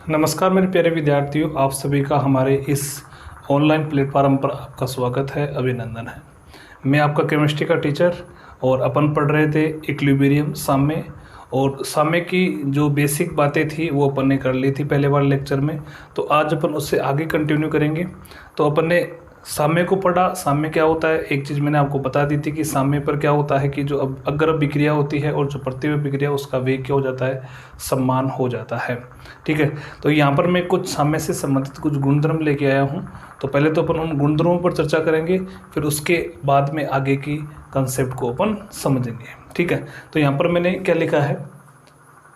नमस्कार मेरे प्यारे विद्यार्थियों, आप सभी का हमारे इस ऑनलाइन प्लेटफॉर्म पर आपका स्वागत है, अभिनंदन है। मैं आपका केमिस्ट्री का टीचर और अपन पढ़ रहे थे इक्विलिब्रियम साम्य। और साम्य की जो बेसिक बातें थी वो अपन ने कर ली थी पहले वाले लेक्चर में। तो आज अपन उससे आगे कंटिन्यू करेंगे। तो अपन ने साम्य को पढ़ा। साम्य क्या होता है, एक चीज़ मैंने आपको बता दी थी कि साम्य पर क्या होता है कि जो अगर अभिक्रिया होती है और जो प्रतिवर्ती अभिक्रिया उसका वेग क्या हो जाता है, समान हो जाता है। ठीक है, तो यहाँ पर मैं कुछ साम्य से संबंधित कुछ गुणधर्म लेके आया हूँ। तो पहले तो अपन उन गुणधर्मों पर चर्चा करेंगे, फिर उसके बाद में आगे की कंसेप्ट को अपन समझेंगे। ठीक है, तो यहाँ पर मैंने क्या लिखा है,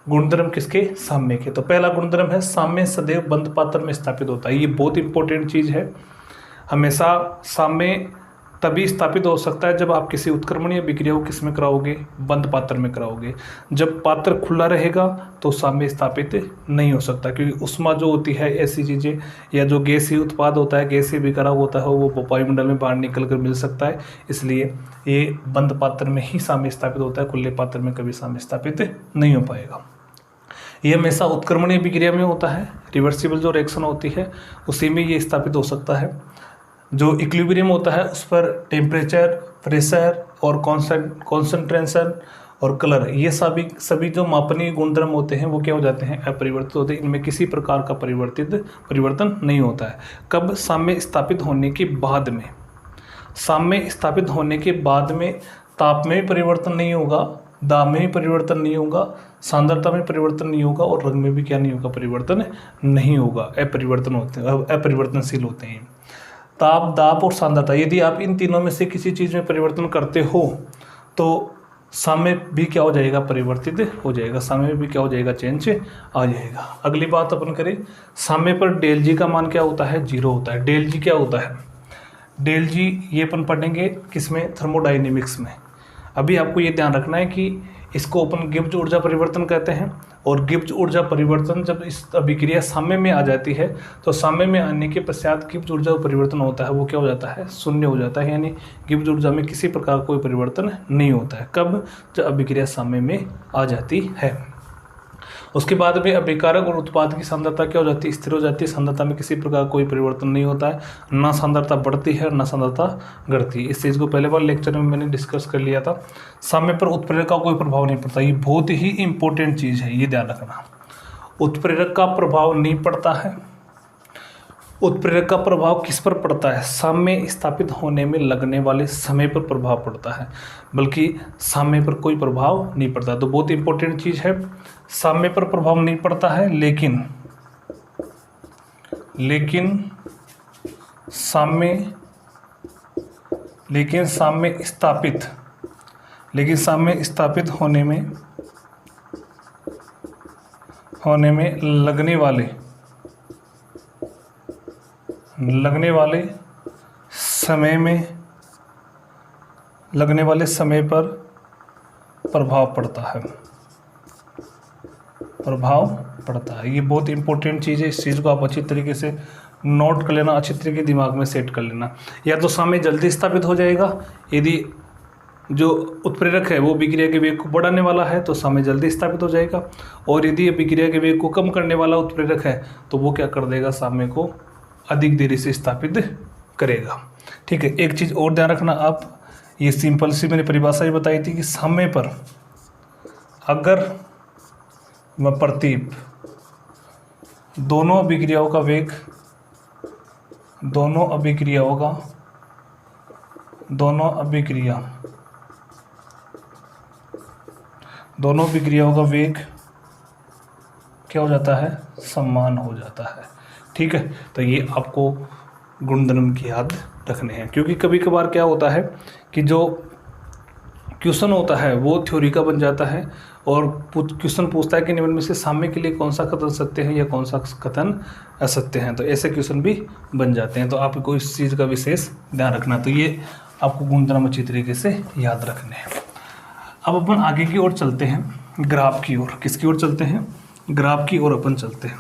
गुणधर्म किसके, साम्य के। तो पहला गुणधर्म है साम्य सदैव बंद पात्र में स्थापित होता है। ये बहुत इंपॉर्टेंट चीज़ है। हमेशा साम्य तभी स्थापित हो सकता है जब आप किसी उत्क्रमणीय अभिक्रिया को किस में कराओगे, बंद पात्र में कराओगे। जब पात्र खुला रहेगा तो साम्य स्थापित नहीं हो सकता, क्योंकि ऊष्मा जो होती है, ऐसी चीज़ें या जो गैसीय उत्पाद होता है, गैसीय विकराव होता है, वो वायुमंडल में बाहर निकल कर मिल सकता है। इसलिए ये बंद पात्र में ही साम्य स्थापित होता है, खुले पात्र में कभी साम्य स्थापित नहीं हो पाएगा। ये हमेशा उत्क्रमणीय अभिक्रिया में होता है, रिवर्सिबल जो रिएक्शन होती है उसी में ये स्थापित हो सकता है। जो इक्विलिब्रियम होता है उस पर टेम्परेचर, प्रेशर और कॉन्सेंट्रेशन और कलर, ये सभी जो मापनीय गुणधर्म होते हैं वो क्या हो जाते हैं, अपरिवर्तित होते हैं। इनमें किसी प्रकार का परिवर्तन नहीं होता है। कब, साम्य स्थापित होने के बाद में। साम्य स्थापित होने के बाद में ताप में भी परिवर्तन नहीं होगा, दाब में भी परिवर्तन नहीं होगा, सांद्रता में परिवर्तन नहीं होगा और रंग में भी क्या नहीं होगा, परिवर्तन नहीं होगा। अपरिवर्तनशील होते हैं ताप, दाब और सांद्रता। यदि आप इन तीनों में से किसी चीज़ में परिवर्तन करते हो तो साम्य भी क्या हो जाएगा, परिवर्तित हो जाएगा। साम्य में भी क्या हो जाएगा, चेंज आ जाएगा। अगली बात अपन करें, साम्य पर डेल जी का मान क्या होता है, 0 होता है। डेल जी क्या होता है, डेल जी ये अपन पढ़ेंगे किसमें, थर्मोडायनेमिक्स में। अभी आपको ये ध्यान रखना है कि इसको अपन गिब्स ऊर्जा परिवर्तन कहते हैं। और गिब्स ऊर्जा परिवर्तन जब इस अभिक्रिया साम्य में आ जाती है तो साम्य में आने के पश्चात गिब्स ऊर्जा परिवर्तन होता है वो क्या हो जाता है, शून्य हो जाता है। यानी गिब्स ऊर्जा में किसी प्रकार कोई परिवर्तन नहीं होता है। कब, जब अभिक्रिया साम्य में आ जाती है। उसके बाद में अभिकारक और उत्पाद की सांद्रता क्या हो जाती है, स्थिर हो जाती है। सांद्रता में किसी प्रकार कोई परिवर्तन नहीं होता है, ना सांद्रता बढ़ती है ना सांद्रता घटती है। इस चीज़ को पहले वाले लेक्चर में मैंने डिस्कस कर लिया था। साम्य पर उत्प्रेरक का कोई प्रभाव नहीं पड़ता। ये बहुत ही इंपॉर्टेंट चीज़ है, ये ध्यान रखना। उत्प्रेरक का प्रभाव नहीं पड़ता है। उत्प्रेरक का प्रभाव किस पर पड़ता है, साम्य स्थापित होने में लगने वाले समय पर प्रभाव पड़ता है, बल्कि साम्य पर कोई प्रभाव नहीं पड़ता। तो बहुत इंपॉर्टेंट चीज़ है, साम्य पर प्रभाव नहीं पड़ता है, लेकिन साम्य स्थापित होने में लगने वाले समय पर प्रभाव पड़ता है। ये बहुत इंपॉर्टेंट चीज़ है। इस चीज़ को आप अच्छी तरीके से नोट कर लेना, अच्छी तरीके दिमाग में सेट कर लेना। या तो साम्य जल्दी स्थापित हो जाएगा, यदि जो उत्प्रेरक है वो अभिक्रिया के वेग को बढ़ाने वाला है तो साम्य जल्दी स्थापित हो जाएगा। और यदि अभिक्रिया के वेग को कम करने वाला उत्प्रेरक है तो वो क्या कर देगा, साम्य को अधिक देरी से स्थापित करेगा। ठीक है, एक चीज़ और ध्यान रखना आप, ये सिंपल सी मैंने परिभाषा ही बताई थी कि साम्य पर अगर व प्रतीप दोनों अभिक्रियाओं का वेग, दोनों अभिक्रियाओं का वेग क्या हो जाता है, समान हो जाता है। ठीक है, तो ये आपको गुणधर्म की याद रखने हैं, क्योंकि कभी कभार क्या होता है कि जो क्वेश्चन होता है वो थ्योरी का बन जाता है और क्वेश्चन पूछता है कि निम्न में से साम्य के लिए कौन सा कथन सत्य है या कौन सा कथन असत्य है। तो ऐसे क्वेश्चन भी बन जाते हैं, तो आपको इस चीज़ का विशेष ध्यान रखना। तो ये आपको गुणधर्म अच्छी तरीके से याद रखने हैं। अब अपन आगे की ओर चलते हैं, ग्राफ की ओर। किसकी ओर चलते हैं, ग्राफ की ओर अपन चलते हैं।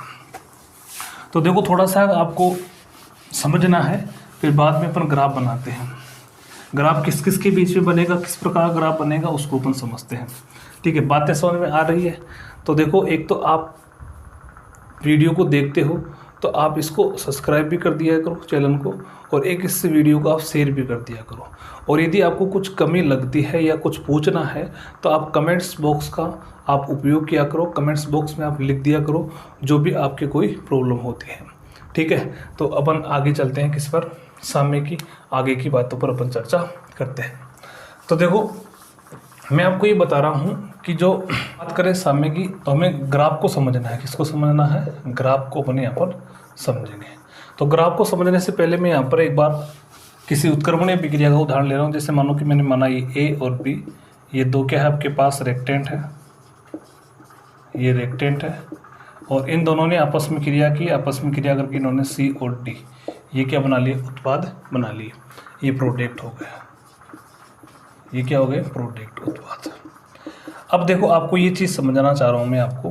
तो देखो थोड़ा सा आपको समझना है, फिर बाद में अपन ग्राफ बनाते हैं। ग्राफ किस किस के बीच में बनेगा, किस प्रकार ग्राफ बनेगा उसको अपन समझते हैं। ठीक है, बातें समझ में आ रही है। तो देखो, एक तो आप वीडियो को देखते हो तो आप इसको सब्सक्राइब भी कर दिया करो चैनल को, और एक इस वीडियो को आप शेयर भी कर दिया करो। और यदि आपको कुछ कमी लगती है या कुछ पूछना है तो आप कमेंट्स बॉक्स का आप उपयोग किया करो, कमेंट्स बॉक्स में आप लिख दिया करो जो भी आपके कोई प्रॉब्लम होती है। ठीक है, तो अपन आगे चलते हैं, किस पर, साम्य की आगे की बातों पर अपन चर्चा करते हैं। तो देखो, मैं आपको ये बता रहा हूँ कि जो बात करें साम्य की, तो हमें ग्राफ को समझना है। किसको समझना है? ग्राफ को अपने यहाँ पर समझेंगे। तो ग्राफ को समझने से पहले मैं यहाँ पर एक बार किसी उत्क्रमणीय विक्रिया का उदाहरण ले रहा हूँ। जैसे मानो कि मैंने माना ये ए और बी, ये दो क्या है आपके पास, रेक्टेंट है, ये रेक्टेंट है, और इन दोनों ने आपस में क्रिया की, आपस में क्रिया करके इन्होंने सी और डी ये क्या बना लिए, उत्पाद बना लिए। ये प्रोडक्ट हो गया, ये क्या हो गए, प्रोडक्ट, उत्पाद। अब देखो, आपको ये चीज़ समझना चाह रहा हूँ मैं आपको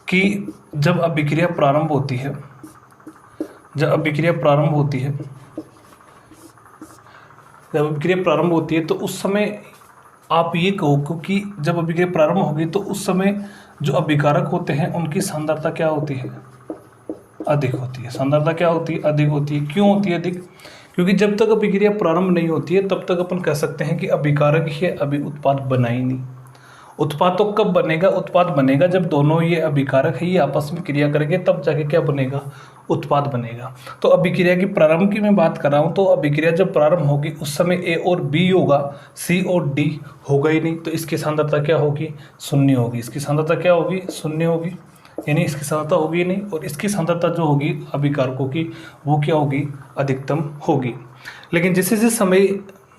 कि जब अभिक्रिया प्रारंभ होती है, जब अभिक्रिया प्रारंभ होती है, जब अभिक्रिया प्रारंभ होती है तो उस समय आप ये कहो कि जब अभिक्रिया प्रारंभ होगी तो उस समय जो अभिकारक होते हैं उनकी सांद्रता क्या होती है, अधिक होती है। सांद्रता क्या होती है, अधिक होती है। क्यों होती है अधिक? क्योंकि जब तक अभिक्रिया प्रारंभ नहीं होती है तब तक अपन कह सकते हैं कि अभिकारक ही अभी उत्पाद बना ही नहीं। उत्पाद तो कब बनेगा? उत्पाद बनेगा जब दोनों ये अभिकारक है ये आपस में क्रिया करेंगे, तब जाके क्या बनेगा, उत्पाद बनेगा। तो अभिक्रिया की प्रारंभ की मैं बात कर रहा हूँ, तो अभिक्रिया जब प्रारंभ होगी उस समय ए और बी होगा, सी और डी होगा ही नहीं, तो इसकी सांद्रता क्या होगी, शून्य होगी। इसकी सांद्रता क्या होगी, शून्य होगी, यानी इसकी सांद्रता होगी ही नहीं। और इसकी सांद्रता जो होगी अभिकारकों की, वो क्या होगी, अधिकतम होगी। लेकिन जैसे जैसे समय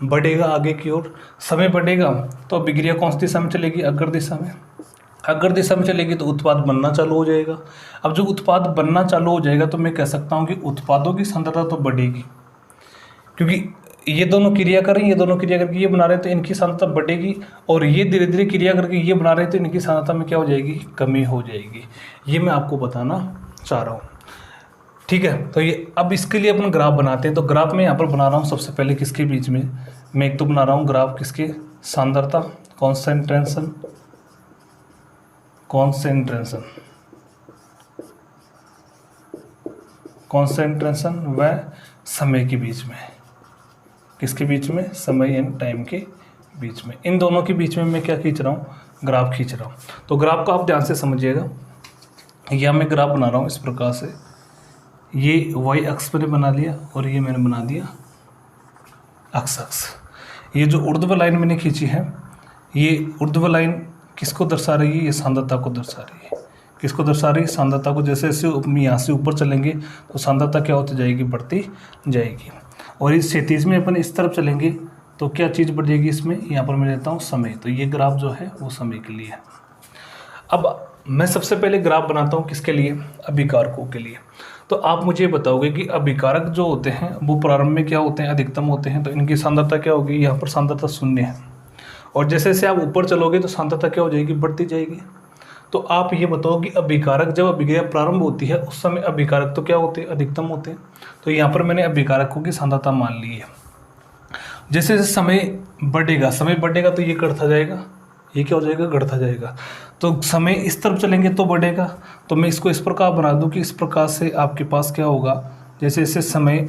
बढ़ेगा आगे की ओर, समय बढ़ेगा तो अभिक्रिया कौन सी दिशा में चलेगी, अग्र दिशा में। अग्र दिशा में चलेगी तो उत्पाद बनना चालू हो जाएगा। अब जो उत्पाद बनना चालू हो जाएगा तो मैं कह सकता हूँ कि उत्पादों की सांद्रता तो बढ़ेगी, क्योंकि ये दोनों क्रिया कर रहे हैं, ये दोनों क्रिया करके ये बना रहे हैं तो इनकी सांद्रता बढ़ेगी, और ये धीरे धीरे क्रिया करके ये बना रहे हैं तो इनकी सांद्रता में क्या हो जाएगी, कमी हो जाएगी। ये मैं आपको बताना चाह रहा हूँ। ठीक है, तो ये अब इसके लिए अपन ग्राफ बनाते हैं। तो ग्राफ में यहाँ पर बना रहा हूँ सबसे पहले किसके बीच में, मैं एक तो बना रहा हूँ ग्राफ किसके, सांद्रता, कॉन्सेंट्रेशन, कॉन्सेंट्रेशन, कॉन्सेंट्रेशन व समय के बीच में। किसके बीच में, समय एंड टाइम के बीच में। इन दोनों के बीच में मैं क्या खींच रहा हूँ, ग्राफ खींच रहा हूँ। तो ग्राफ को आप ध्यान से समझिएगा। यह मैं ग्राफ बना रहा हूँ इस प्रकार से, ये वाई अक्ष मैंने बना लिया और ये मैंने बना दिया एक्स अक्ष। ये जो ऊर्ध्व लाइन मैंने खींची है, ये ऊर्ध्व लाइन किसको दर्शा रही है, ये सांद्रता को दर्शा रही है। किसको दर्शा रही है, सांद्रता को। जैसे जैसे यहाँ से ऊपर चलेंगे तो सांद्रता क्या होती जाएगी, बढ़ती जाएगी। और इस क्षैतिज में अपन इस तरफ चलेंगे तो क्या चीज़ बढ़ जाएगी इसमें, यहाँ पर मैं लेता हूँ समय। तो ये ग्राफ जो है वो समय के लिए है। अब मैं सबसे पहले ग्राफ बनाता हूँ किसके लिए, अभिकारकों के लिए। तो आप मुझे बताओगे कि अभिकारक जो होते हैं वो प्रारंभ में क्या होते हैं, अधिकतम होते हैं, तो इनकी सांद्रता क्या होगी, यहाँ पर सांद्रता शून्य है। और जैसे जैसे आप ऊपर चलोगे तो सांद्रता क्या हो जाएगी, बढ़ती जाएगी। तो आप ये बताओ कि अभिकारक जब अभिक्रिया प्रारंभ होती है उस समय अभिकारक तो क्या होते हैं, अधिकतम होते हैं। तो यहाँ पर मैंने अभिकारकों की सांद्रता मान ली है। जैसे जैसे समय बढ़ेगा, समय बढ़ेगा तो ये घटता जाएगा, ये क्या हो जाएगा, घटता जाएगा। तो समय इस तरफ चलेंगे तो बढ़ेगा। तो मैं इसको इस प्रकार बना दूं कि इस प्रकार से आपके पास क्या होगा, जैसे जैसे समय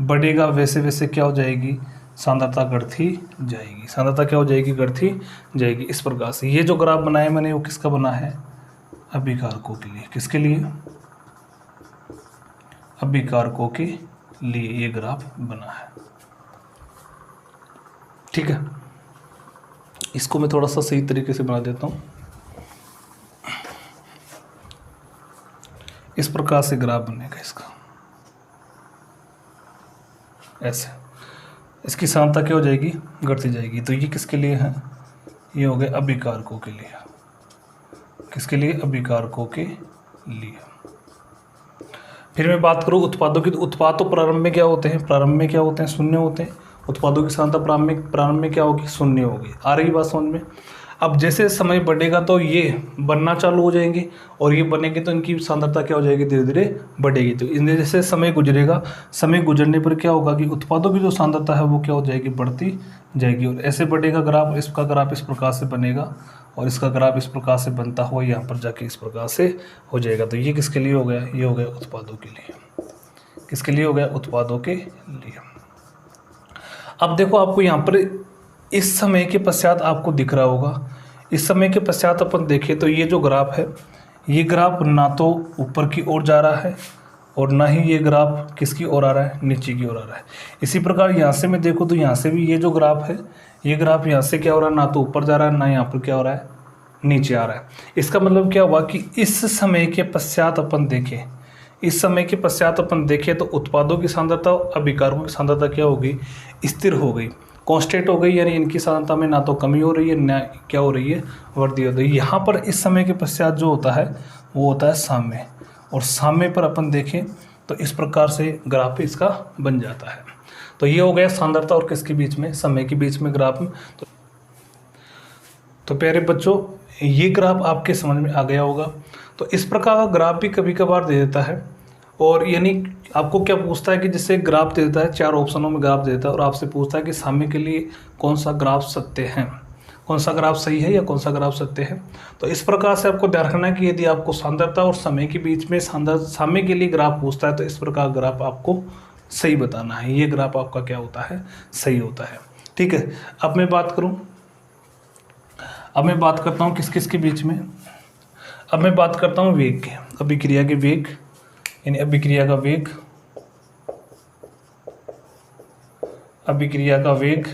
बढ़ेगा वैसे वैसे क्या हो जाएगी, सांद्रता घटती जाएगी। सांद्रता क्या हो जाएगी, घटती जाएगी। इस प्रकार से ये जो ग्राफ बनाया मैंने वो किसका बना है, अभिकारकों के लिए। किसके लिए, अभिकारकों के लिए ये ग्राफ बना है। ठीक है, इसको मैं थोड़ा सा सही तरीके से बना देता हूँ। इस प्रकार से ग्राफ बनेगा इसका, ऐसे। इसकी सांद्रता क्या हो जाएगी, घटती जाएगी। तो ये किसके लिए है, ये हो गए अभिकारकों के लिए। किसके लिए, अभिकारकों के लिए। फिर मैं बात करूँ उत्पादों की, तो उत्पाद तो प्रारंभ में क्या होते हैं, प्रारंभ में क्या होते हैं, शून्य होते हैं। उत्पादों की सांद्रता प्रारंभ में क्या होगी, शून्य होगी। आ रही बात समझ में। अब जैसे समय बढ़ेगा तो ये बनना चालू हो जाएंगे, और ये बनेंगे तो इनकी सांद्रता क्या हो जाएगी, धीरे धीरे बढ़ेगी। तो इनमें जैसे समय गुजरेगा, समय गुजरने पर क्या होगा कि उत्पादों की जो सांद्रता है वो क्या हो जाएगी, बढ़ती जाएगी। और ऐसे बढ़ेगा ग्राफ, इसका ग्राफ इस प्रकार से बनेगा। और इसका ग्राफ इस प्रकार से बनता हुआ यहाँ पर जाके इस प्रकार से हो जाएगा। तो ये किसके लिए हो गया, ये हो गया उत्पादों के लिए। किसके लिए हो गया, उत्पादों के लिए। अब देखो आपको यहाँ पर इस समय के पश्चात आपको दिख रहा होगा, इस समय के पश्चात अपन देखें तो ये जो ग्राफ है, ये ग्राफ ना तो ऊपर की ओर जा रहा है और ना ही ये ग्राफ किसकी ओर आ रहा है, नीचे की ओर आ रहा है। इसी प्रकार यहाँ से मैं देखूँ तो यहाँ से भी ये जो ग्राफ है, ये ग्राफ यहाँ से क्या हो रहा है, ना तो ऊपर जा रहा है ना यहाँ पर क्या हो रहा है, नीचे आ रहा है। इसका मतलब क्या हुआ कि इस समय के पश्चात अपन देखें, इस समय के पश्चात अपन देखें तो उत्पादों की सांद्रता और अभिकारकों की सांद्रता क्या हो गई, स्थिर हो गई, कांस्टेंट हो गई, यानी इनकी सांद्रता में ना तो कमी हो रही है ना क्या हो रही है, वृद्धि हो रही है। यहाँ पर इस समय के पश्चात जो होता है वो होता है साम्य, और साम्य पर अपन देखें तो इस प्रकार से ग्राफ इसका बन जाता है। तो ये हो गया सांद्रता और किसके बीच में, समय के बीच में ग्राफ में। तो प्यारे बच्चों ये ग्राफ आपके समझ में आ गया होगा। तो इस प्रकार का ग्राफ भी कभी कभार दे देता है, और यानी आपको क्या पूछता है कि जैसे ग्राफ दे देता है, 4 ऑप्शनों में ग्राफ देता है और आपसे पूछता है कि साम्य के लिए कौन सा ग्राफ सत्य है, कौन सा ग्राफ सही है या कौन सा ग्राफ सत्य है। तो इस प्रकार से आपको ध्यान रखना है कि यदि आपको सांद्रता और समय के बीच में साम्य के लिए ग्राफ पूछता है तो इस प्रकार ग्राफ आपको सही बताना है, ये ग्राफ आपका क्या होता है, सही होता है। ठीक है, अब मैं बात करूँ, अब मैं बात करता हूँ किस किस के बीच में, अब मैं बात करता हूँ वेग के, अभिक्रिया के वेग, यानी अभिक्रिया का वेग, अभिक्रिया का वेग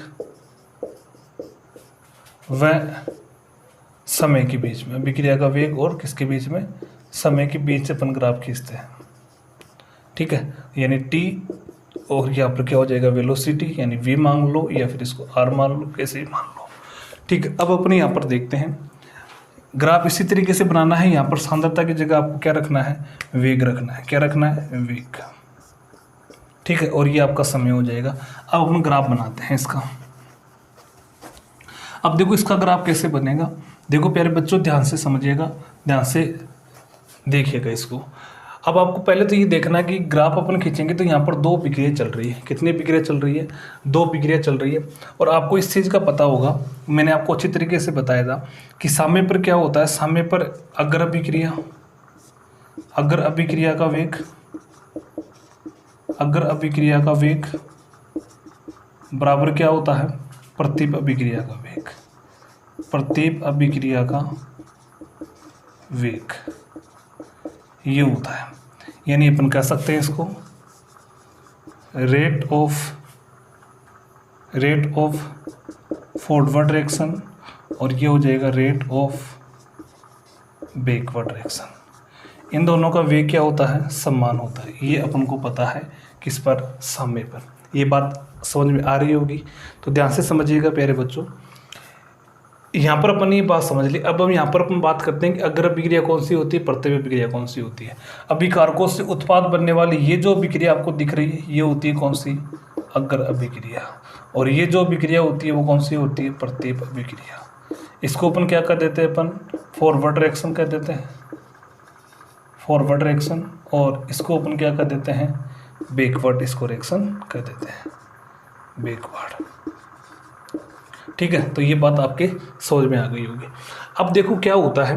व समय के बीच में, अभिक्रिया का वेग और किसके बीच में, समय के बीच से अपन ग्राफ खींचते हैं। ठीक है, यानी टी और यहाँ पर क्या हो जाएगा वेलोसिटी, यानी v मान लो या फिर इसको r मान लो, कैसे भी मान लो। ठीक है, अब अपने यहाँ पर देखते हैं ग्राफ इसी तरीके से बनाना है। यहाँ पर सांद्रता की जगह आपको क्या रखना है, वेग रखना है, क्या रखना है, वेग। ठीक है, और ये आपका समय हो जाएगा। अब हम ग्राफ बनाते हैं इसका। अब देखो इसका ग्राफ कैसे बनेगा, देखो प्यारे बच्चों ध्यान से समझिएगा, ध्यान से देखिएगा इसको। अब आपको पहले तो ये देखना है कि ग्राफ अपन खींचेंगे तो यहाँ पर 2 प्रक्रिया चल रही है। कितनी प्रक्रिया चल रही है, 2 प्रक्रिया चल रही है। और आपको इस चीज़ का पता होगा, मैंने आपको अच्छी तरीके से बताया था कि साम्य पर क्या होता है, साम्य पर अग्र अभिक्रिया, अग्र अभिक्रिया का वेग, अग्र अभिक्रिया का वेग बराबर क्या होता है, प्रतीप अभिक्रिया का वेग, प्रतीप अभिक्रिया का वेग ये होता है। यानी अपन कह सकते हैं इसको रेट ऑफ फॉरवर्ड डायरेक्शन, और ये हो जाएगा रेट ऑफ बैकवर्ड डायरेक्शन। इन दोनों का वेग क्या होता है, समान होता है। ये अपन को पता है किस पर, साम्य पर। ये बात समझ में आ रही होगी, तो ध्यान से समझिएगा प्यारे बच्चों। यहाँ पर अपन ये बात समझ ली। अब हम यहाँ पर अपन बात करते हैं कि अग्र अभिक्रिया कौन सी होती है, प्रत्यय अभिक्रिया कौन सी होती है। अभिकारकों से उत्पाद बनने वाली ये जो अभिक्रिया आपको दिख रही है ये होती है कौन सी, अग्र अभिक्रिया। और ये जो अभिक्रिया होती है वो कौन सी होती है, प्रत्यय अभिक्रिया। इसको अपन क्या कर देते हैं, अपन फॉरवर्ड डायरेक्शन कह देते हैं, फॉरवर्ड डायरेक्शन। और इसको अपन क्या कर देते हैं, बैकवर्ड इसको डायरेक्शन कह देते हैं, बैकवर्ड। ठीक है, तो ये बात आपके समझ में आ गई होगी। अब देखो क्या होता है,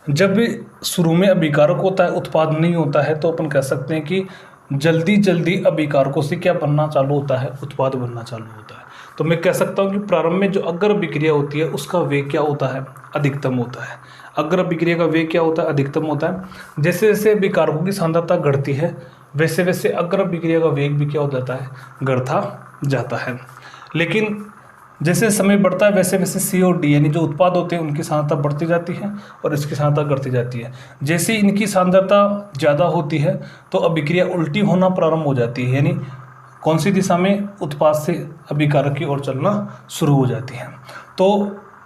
जब शुरू में अभिकारक होता है, उत्पाद नहीं होता है, तो अपन कह सकते हैं कि जल्दी जल्दी अभिकारकों से क्या बनना चालू होता है, उत्पाद बनना चालू होता है। तो मैं कह सकता हूँ कि प्रारंभ में जो अग्र अभिक्रिया होती है उसका वेग क्या होता है, अधिकतम होता है। अग्र अभिक्रिया का वेग क्या होता है, अधिकतम होता है। जैसे जैसे अभिकारकों की सांद्रता घटती है वैसे वैसे अग्र अभिक्रिया का वेग भी क्या हो जाता है, बढ़ता जाता है। लेकिन जैसे समय बढ़ता है वैसे वैसे सी और डी यानी जो उत्पाद होते हैं उनकी सांद्रता बढ़ती जाती है और इसकी सांद्रता घटती जाती है। जैसे इनकी सांद्रता ज़्यादा होती है तो अभिक्रिया उल्टी होना प्रारंभ हो जाती है, यानी कौन सी दिशा में, उत्पाद से अभिकारक की ओर चलना शुरू हो जाती है। तो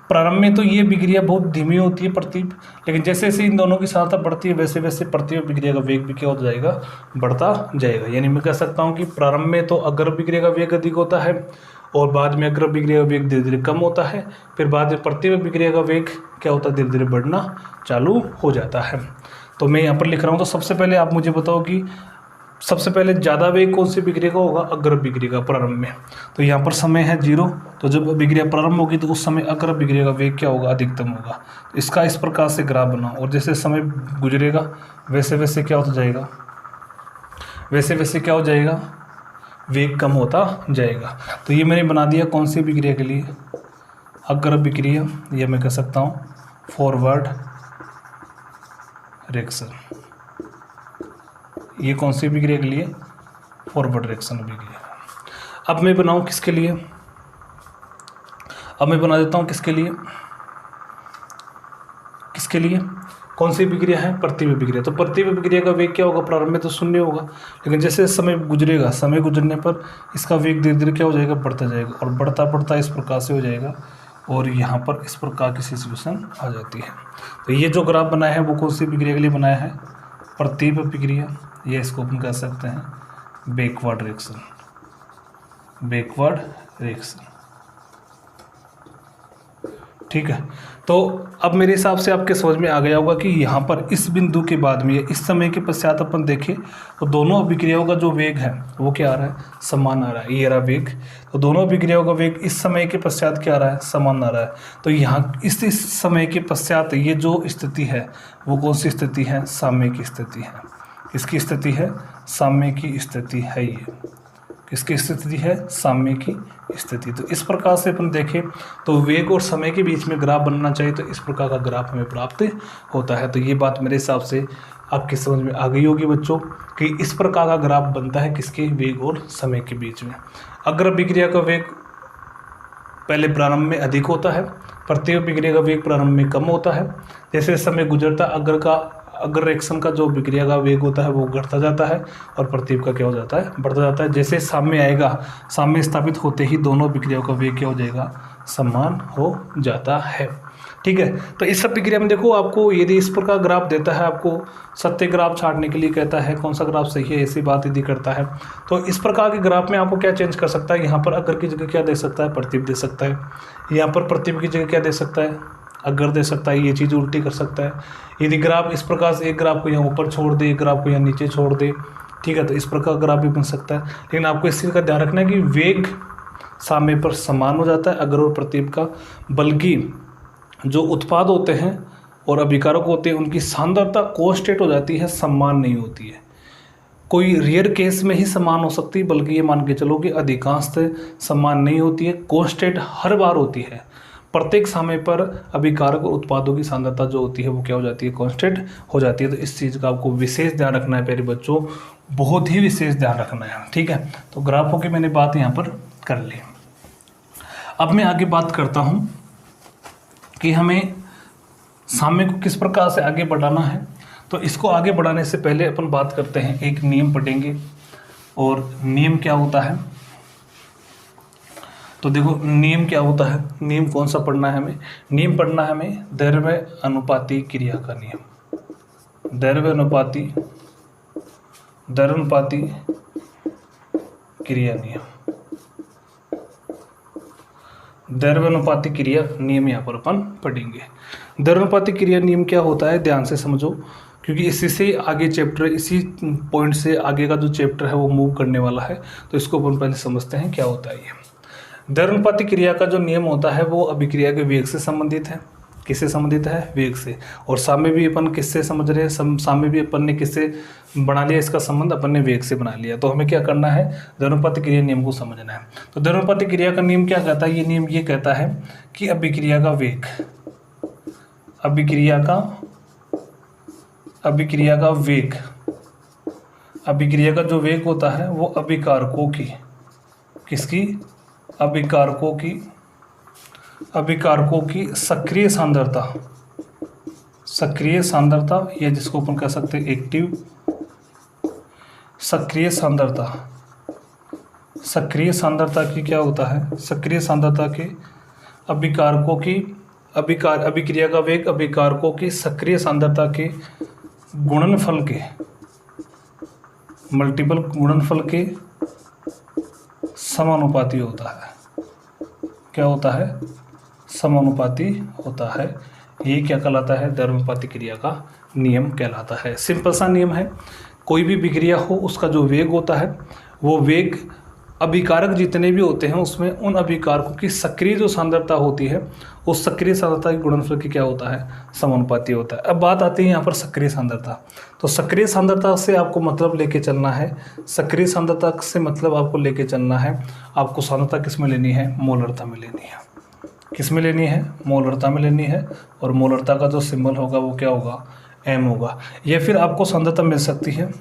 प्रारंभ में तो ये अभिक्रिया बहुत धीमी होती है प्रतीप, लेकिन जैसे जैसे इन दोनों की सांद्रता बढ़ती है वैसे वैसे प्रतीप अभिक्रिया का वेग भी क्या हो जाएगा, बढ़ता जाएगा। यानी मैं कह सकता हूँ कि प्रारंभ में तो अग्र अभिक्रिया का वेग अधिक होता है और बाद में अग्र अभिक्रिया का वेग धीरे धीरे कम होता है, फिर बाद में प्रतीप अभिक्रिया का वेग क्या होता है, धीरे धीरे बढ़ना चालू हो जाता है। तो मैं यहाँ पर लिख रहा हूँ। तो सबसे पहले आप मुझे बताओ कि सबसे पहले ज़्यादा वेग कौन सी अभिक्रिया का होगा? अग्र अभिक्रिया का प्रारंभ में। तो यहाँ पर समय है 0, तो जब अभिक्रिया प्रारंभ होगी तो उस समय अग्र अभिक्रिया का वेग क्या होगा? अधिकतम होगा। तो इसका इस प्रकार से ग्राफ बनाओ, और जैसे समय गुजरेगा वैसे वैसे क्या होता जाएगा? वैसे वैसे क्या हो जाएगा? वेग कम होता जाएगा। तो ये मैंने बना दिया कौन सी अभिक्रिया के लिए? अग्र अभिक्रिया, या मैं कह सकता हूँ फॉरवर्ड रिएक्शन। ये कौन सी अभिक्रिया के लिए? फॉरवर्ड रिएक्शन अभिक्रिया। अब मैं बनाऊँ किसके लिए? अब मैं बना देता हूँ किसके लिए? किसके लिए? कौन सी अभिक्रिया है? प्रतिवर्ती अभिक्रिया। तो प्रतिवर्ती अभिक्रिया का वेग क्या होगा? प्रारंभ में तो 0 होगा, लेकिन जैसे समय गुजरेगा, समय गुजरने पर इसका वेग धीरे धीरे क्या हो जाएगा? बढ़ता जाएगा, और बढ़ता बढ़ता इस प्रकार से हो जाएगा, और यहाँ पर इस प्रकार की सिचुएशन आ जाती है। तो ये जो ग्राफ बनाया है वो कौन सी अभिक्रिया के लिए बनाया है? प्रतिवर्ती अभिक्रिया, या इसको अपन कह सकते हैं बैकवर्ड रिएक्शन। बैकवर्ड रिएक्शन, ठीक है। तो अब मेरे हिसाब से आपके समझ में आ गया होगा कि यहाँ पर इस बिंदु के बाद में इस समय के पश्चात अपन देखें तो दोनों अभिक्रियाओं का जो वेग है वो क्या आ रहा है? समान आ रहा है। ये रहा वेग, तो दोनों अभिक्रियाओं का वेग इस समय के पश्चात क्या आ रहा है? समान आ रहा है। तो यहाँ इस समय के पश्चात ये जो स्थिति है वो कौन सी स्थिति है? साम्य की स्थिति है। किसकी स्थिति है? साम्य की स्थिति है। ये किसकी स्थिति है? साम्य की स्थिति। तो इस प्रकार से अपन देखें तो वेग और समय के बीच में ग्राफ बनना चाहिए, तो इस प्रकार का ग्राफ हमें प्राप्त होता है। तो ये बात मेरे हिसाब से आपकी समझ में आ गई होगी बच्चों कि इस प्रकार का ग्राफ बनता है किसके? वेग और समय के बीच में। अग्र अभिक्रिया का वेग पहले प्रारंभ में अधिक होता है, प्रतिवर्ती अभिक्रिया का वेग प्रारंभ में कम होता है। जैसे समय गुजरता अग्र रिएक्शन का जो अभिक्रिया का वेग होता है वो घटता जाता है, और प्रतिवर्ती का क्या हो जाता है? बढ़ता जाता है। जैसे साम्य आएगा, साम्य स्थापित होते ही दोनों अभिक्रियाओं का वेग क्या हो जाएगा? समान हो जाता है, ठीक है। तो इस अभिक्रिया में देखो, आपको यदि इस प्रकार ग्राफ देता है, आपको सत्य ग्राफ छाटने के लिए कहता है कौन सा ग्राफ सही है, ऐसी बात यदि करता है, तो इस प्रकार के ग्राफ में आपको क्या चेंज कर सकता है? यहाँ पर अग्र की जगह क्या दे सकता है? प्रतिवर्ती दे सकता है। यहाँ पर प्रतिवर्ती की जगह क्या दे सकता है? अग्र दे सकता है। ये चीज़ उल्टी कर सकता है। यदि ग्राफ इस प्रकार से एक ग्राफ को यहाँ ऊपर छोड़ दे, एक ग्राफ को यहाँ नीचे छोड़ दे, ठीक है, तो इस प्रकार ग्राफ भी बन सकता है। लेकिन आपको इस चीज़ का ध्यान रखना है कि वेग साम्य पर समान हो जाता है अग्र और प्रतिवर्ती का, बल्कि जो उत्पाद होते हैं और अभिकारक होते हैं उनकी सांद्रता कांस्टेंट हो जाती है, समान नहीं होती है। कोई रेयर केस में ही समान हो सकती है, बल्कि ये मान के चलो कि अधिकांश समान नहीं होती है, कांस्टेंट हर बार होती है। प्रत्येक समय पर अभिकारक और उत्पादों की सांद्रता जो होती है वो क्या हो जाती है? कांस्टेंट हो जाती है। तो इस चीज़ का आपको विशेष ध्यान रखना है प्यारे बच्चों, बहुत ही विशेष ध्यान रखना है, ठीक है। तो ग्राफों की मैंने बात यहाँ पर कर ली। अब मैं आगे बात करता हूँ कि हमें साम्य को किस प्रकार से आगे बढ़ाना है। तो इसको आगे बढ़ाने से पहले अपन बात करते हैं, एक नियम पढ़ेंगे। और नियम क्या होता है? तो देखो नियम क्या होता है, नियम कौन सा पढ़ना है हमें? नियम पढ़ना है हमें द्रव्य अनुपाती क्रिया का नियम। द्रव्य अनुपाती क्रिया नियम। द्रव्य अनुपाती क्रिया नियम यहाँ पर अपन पढ़ेंगे। द्रव्य अनुपाती क्रिया नियम क्या होता है, ध्यान से समझो, क्योंकि इसी से आगे चैप्टर, इसी पॉइंट से आगे का जो चैप्टर है वो मूव करने वाला है। तो इसको अपन पहले समझते हैं क्या होता है ये। द्रव्य अनुपाती क्रिया का जो नियम होता है वो अभिक्रिया के वेग से संबंधित है। किससे संबंधित है? वेग से। और साम्य भी अपन किससे समझ रहे हैं? साम्य भी अपन ने किससे बना लिया? इसका संबंध अपन ने वेग से बना लिया। तो हमें क्या करना है? द्रव्य अनुपाती क्रिया नियम को समझना है। तो द्रव्य अनुपाती क्रिया का नियम क्या कहता है? ये नियम ये कहता है कि अभिक्रिया का वेग, अभिक्रिया का जो वेग होता है वो अभिकारकों की, किसकी? अभिकारकों की सक्रिय सांद्रता, या जिसको अपन कह सकते हैं एक्टिव सक्रिय सांद्रता की क्या होता है? सक्रिय सांद्रता के अभिकारकों की अभिक्रिया का वेग अभिकारकों की सक्रिय सांद्रता के गुणनफल के, मल्टीपल गुणनफल के समानुपाती होता है। क्या होता है? समानुपाती होता है। ये क्या कहलाता है? द्रव्य अनुपाती क्रिया का नियम कहलाता है। सिंपल सा नियम है कोई भी विक्रिया हो उसका जो वेग होता है वो वेग अभिकारक जितने भी होते हैं उसमें उन अभिकारकों की सक्रिय जो सांद्रता होती है उस सक्रिय सांद्रता के गुणनफल की क्या होता है, समानुपाती होता है। अब बात आती है यहाँ पर सक्रिय सांद्रता। तो सक्रिय सांद्रता से आपको मतलब लेके चलना है, सक्रिय सांद्रता से मतलब आपको लेके चलना है, आपको सांद्रता किस में लेनी है, मोलरता में लेनी है। किस में लेनी है, मोलरता में लेनी है। और मोलरता का जो सिंबल होगा वो क्या होगा, एम होगा। या फिर आपको सांद्रता मिल सकती है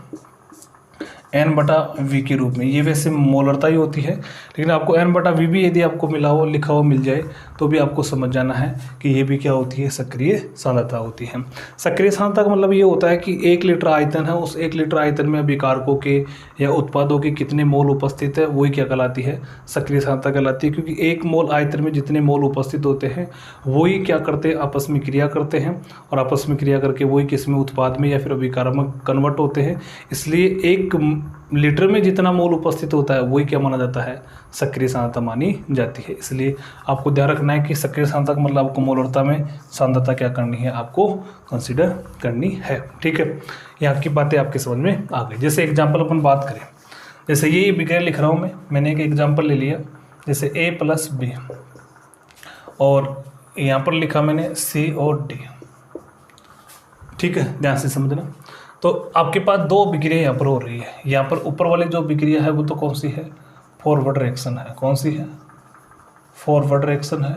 N/V के रूप में, ये वैसे मोलरता ही होती है, लेकिन आपको N/V भी यदि आपको मिला हो, लिखा हो, मिल जाए तो भी आपको समझ जाना है कि ये भी क्या होती है, सक्रिय सांद्रता होती है। सक्रिय सांद्रता का मतलब ये होता है कि 1 लीटर आयतन है, उस 1 लीटर आयतन में अभिकारकों के या उत्पादों के कितने मोल उपस्थित है वही क्या कहलाती है, सक्रिय सांद्रता कहलाती है। क्योंकि 1 मोल आयतन में जितने मोल उपस्थित होते हैं वही क्या करते हैं, आपस में क्रिया करते हैं, और आपस में क्रिया करके वही किस में, उत्पाद में या फिर अभिकारक में कन्वर्ट होते हैं। इसलिए 1 लीटर में जितना मोल उपस्थित होता है वही क्या माना जाता है, सक्रिय सांद्रता मानी जाती है। इसलिए आपको ध्यान रखना है कि सक्रिय सांद्रता का मतलब आपको मोलरता में सांद्रता क्या करनी है, आपको कंसीडर करनी है। ठीक है, यहाँ की बातें आपके समझ में आ गई। जैसे एग्जाम्पल अपन बात करें, जैसे ये विक्रिया लिख रहा हूँ मैंने एक एग्जाम्पल ले लिया, जैसे A+B और यहाँ पर लिखा मैंने C और D। ठीक है, ध्यान से समझना। तो आपके पास 2 विक्रिया यहाँ पर हो रही है। यहाँ पर ऊपर वाली जो विक्रिया है वो तो कौन सी है, फॉरवर्ड रिएक्शन है। कौन सी है, फॉरवर्ड रिएक्शन है।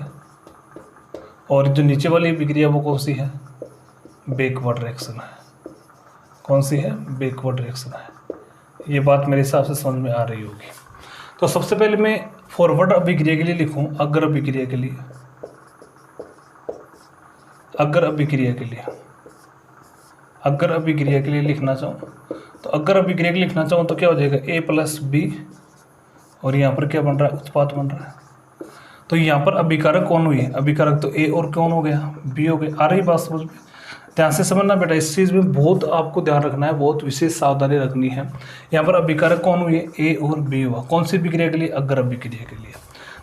और जो नीचे वाली विक्रिया वो कौन सी है, बैकवर्ड रिएक्शन है। कौन सी है, बैकवर्ड रिएक्शन है। ये बात मेरे हिसाब से समझ में आ रही होगी। तो सबसे पहले मैं फॉरवर्ड अभिक्रिया के लिए लिखूँ, अग्र अभिक्रिया के लिए, अग्र अभिक्रिया के लिए, अगर अभिक्रिया के लिए लिखना चाहूँ तो अगर अभिक्रिया के लिए लिखना चाहूँ तो क्या हो जाएगा, A+B और यहाँ पर क्या बन रहा है, उत्पाद बन रहा है। तो यहाँ पर अभिकारक कौन हुई है, अभिकारक तो A और कौन हो गया, B हो गया। आ रही बात समझ में, ध्यान से समझना बेटा, इस चीज़ में बहुत आपको ध्यान रखना है, बहुत विशेष सावधानी रखनी है। यहाँ पर अभिकारक कौन हुई है, A और B हुआ। कौन सी अभिक्रिया के लिए, अग्र अभिक्रिया के लिए।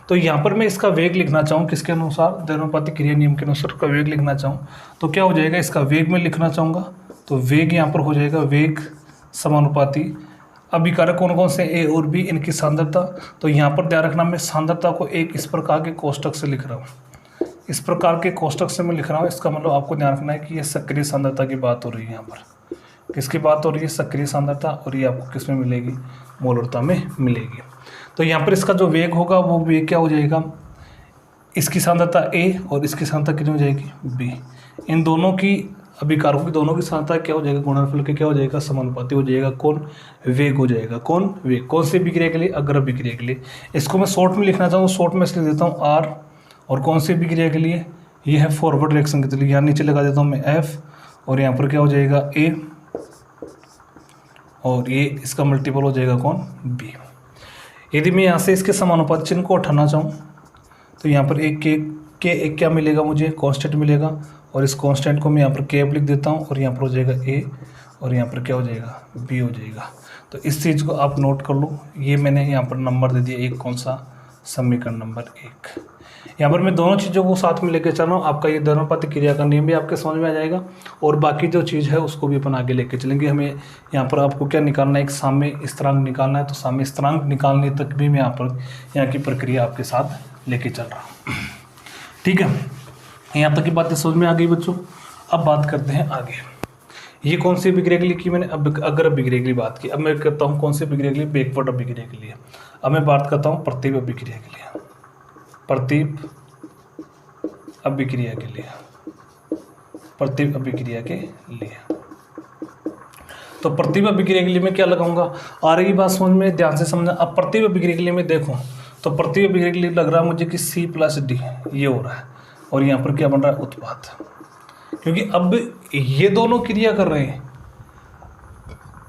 तो यहाँ पर मैं इसका वेग लिखना चाहूँ किसके अनुसार, द्रव्यानुपातिक क्रिया नियम के अनुसार का वेग लिखना चाहूँ तो क्या हो जाएगा, इसका वेग में लिखना चाहूँगा तो वेग यहाँ पर हो जाएगा वेग समानुपाती अभिकारक कौन कौन से, A और B, इनकी सांद्रता। तो यहाँ पर ध्यान रखना, मैं सांद्रता को एक इस प्रकार के कोष्टक से लिख रहा हूँ, इस प्रकार के कोष्टक से मैं लिख रहा हूँ। इसका मतलब आपको ध्यान रखना है कि ये सक्रिय सांद्रता की बात हो रही है। यहाँ पर किसकी बात हो रही है, सक्रिय सांद्रता, और ये आपको किस में मिलेगी, मोलरता में मिलेगी। तो यहाँ पर इसका जो वेग होगा वो वेग क्या हो जाएगा, इसकी सांद्रता A और इसकी सांद्रता कितनी हो जाएगी, B। इन दोनों की अभिकारकों की दोनों की सांद्रता क्या हो जाएगा, गुणनफल के क्या हो जाएगा, समानुपाती हो जाएगा। कौन, वेग हो जाएगा। कौन, वेग। कौन सी अभिक्रिया के लिए, अग्र अभिक्रिया के लिए। इसको मैं शॉर्ट में लिखना चाहूँ, शॉर्ट में इसलिए देता हूँ R। और कौन सी अभिक्रिया के लिए, ये है फॉरवर्ड रिएक्शन के लिए, यहाँ नीचे लगा देता हूँ मैं F और यहाँ पर क्या हो जाएगा A और ये इसका मल्टीपल हो जाएगा कौन, B। यदि मैं यहाँ से इसके समानुपाती चिन्ह को उठाना चाहूँ तो यहाँ पर एक एक क्या मिलेगा मुझे, कांस्टेंट मिलेगा, और इस कांस्टेंट को मैं यहाँ पर K लिख देता हूँ और यहाँ पर हो जाएगा A और यहाँ पर क्या हो जाएगा, B हो जाएगा। तो इस चीज़ को आप नोट कर लो। ये मैंने यहाँ पर नंबर दे दिया, एक कौन सा, समीकरण नंबर 1। यहाँ पर मैं दोनों चीज़ों को साथ में लेकर चल रहा हूँ। आपका ये द्रव्यानुपातिक क्रिया का नियम भी आपके समझ में आ जाएगा और बाकी जो चीज़ है उसको भी अपन आगे लेके चलेंगे। हमें यहाँ पर आपको क्या निकालना है, एक साम्य स्थिरांक निकालना है। तो साम्य स्थिरांक निकालने तक भी मैं यहाँ की प्रक्रिया आपके साथ लेके चल रहा हूँ। ठीक है, यहाँ तक की बातें समझ में आ गई बच्चों। अब बात करते हैं आगे। ये कौन सी अभिक्रिया के लिए की मैंने, अब अगर अभिक्रिया के लिए बात की। अब मैं करता हूँ कौन सी अभिक्रिया के लिए, बैकवर्ड अभिक्रिया के लिए। अब मैं बात करता हूँ प्रतीप अभिक्रिया के लिए, प्रतीप अभिक्रिया के लिए, प्रतीप अभिक्रिया के लिए। तो प्रतीप अभिक्रिया के लिए मैं क्या लगाऊंगा, आ रही बात समझ में, ध्यान से समझना। अब प्रतीप अभिक्रिया के लिए मैं देखूँ तो प्रतीप अभिक्रिया के लिए लग रहा है मुझे कि C+D ये हो रहा है और यहाँ पर क्या बन रहा है, उत्पाद। क्योंकि अब ये दोनों क्रिया कर रहे हैं